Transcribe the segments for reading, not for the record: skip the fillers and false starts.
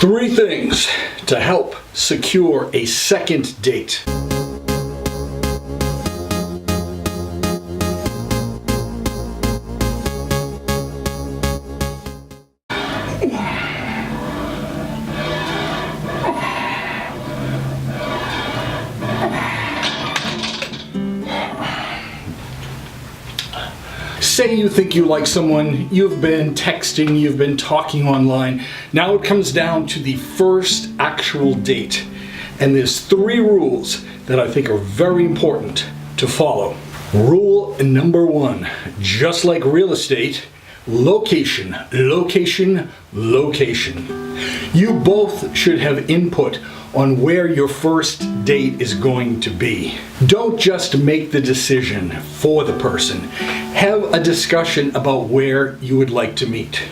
3 things to help secure a second date. Say you think you like someone, you've been texting, you've been talking online. Now it comes down to the first actual date. And there's 3 rules that I think are very important to follow. Rule number 1, just like real estate, location, location, location. You both should have input on where your first date is going to be. Don't just make the decision for the person. Have a discussion about where you would like to meet.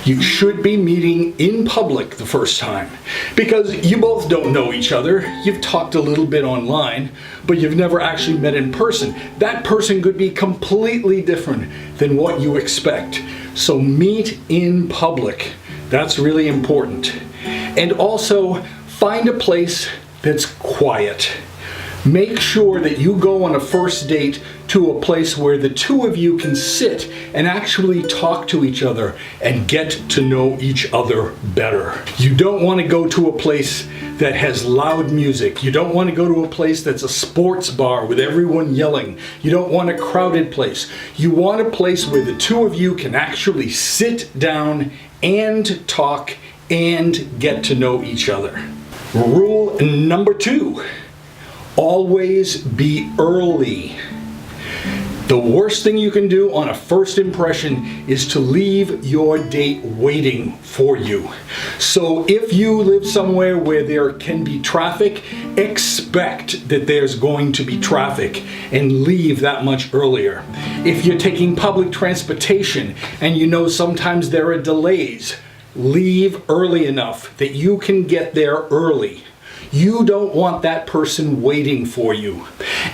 You should be meeting in public the first time because you both don't know each other. You've talked a little bit online, but you've never actually met in person. That person could be completely different than what you expect. So meet in public. That's really important. And also, find a place that's quiet. Make sure that you go on a first date to a place where the 2 of you can sit and actually talk to each other and get to know each other better. You don't want to go to a place that has loud music. You don't want to go to a place that's a sports bar with everyone yelling. You don't want a crowded place. You want a place where the 2 of you can actually sit down and talk and get to know each other. Rule number 2, always be early. The worst thing you can do on a first impression is to leave your date waiting for you. So if you live somewhere where there can be traffic, expect that there's going to be traffic and leave that much earlier. If you're taking public transportation and you know sometimes there are delays, leave early enough that you can get there early. You don't want that person waiting for you.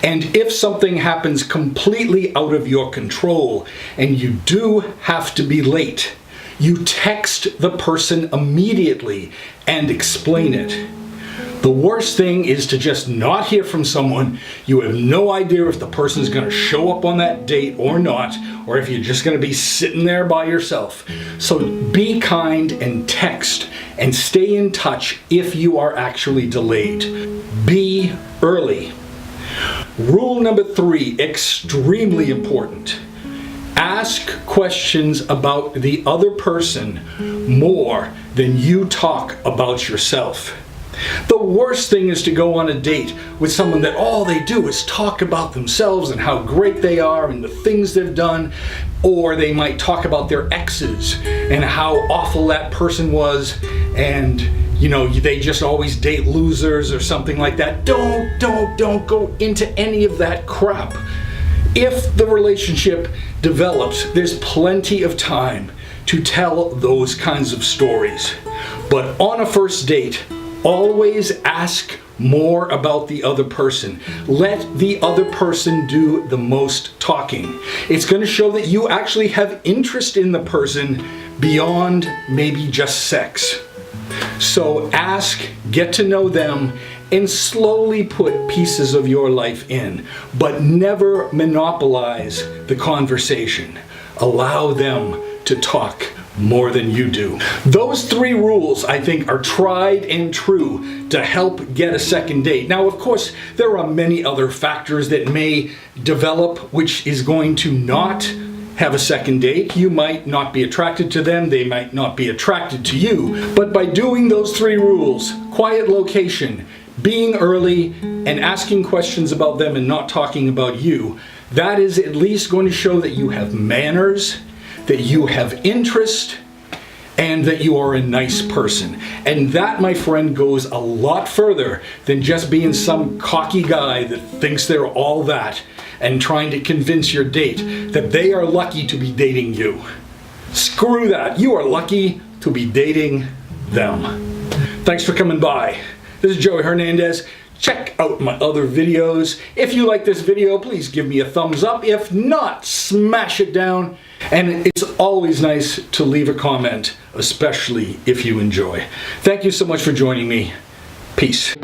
And if something happens completely out of your control and you do have to be late, you text the person immediately and explain it. The worst thing is to just not hear from someone. You have no idea if the person is going to show up on that date or not, or if you're just going to be sitting there by yourself. So be kind and text and stay in touch if you are actually delayed. Be early. Rule number 3, extremely important. Ask questions about the other person more than you talk about yourself. The worst thing is to go on a date with someone that all they do is talk about themselves and how great they are and the things they've done, or they might talk about their exes and how awful that person was, and you know, they just always date losers or something like that. Don't go into any of that crap. If the relationship develops, there's plenty of time to tell those kinds of stories. But on a first date, always ask more about the other person. Let the other person do the most talking. It's going to show that you actually have interest in the person beyond maybe just sex. So ask, get to know them, and slowly put pieces of your life in, but never monopolize the conversation. Allow them to talk more than you do. Those 3 rules, I think, are tried and true to help get a second date. Now, of course, there are many other factors that may develop which is going to not have a second date. You might not be attracted to them, they might not be attracted to you. But by doing those 3 rules, quiet location, being early, and asking questions about them and not talking about you, that is at least going to show that you have manners, that you have interest, and that you are a nice person. And that, my friend, goes a lot further than just being some cocky guy that thinks they're all that and trying to convince your date that they are lucky to be dating you. Screw that. You are lucky to be dating them. Thanks for coming by. This is Joey Hernandez. Check out my other videos. If you like this video, please give me a thumbs up. If not, smash it down. And it's always nice to leave a comment, especially if you enjoy. Thank you so much for joining me. Peace.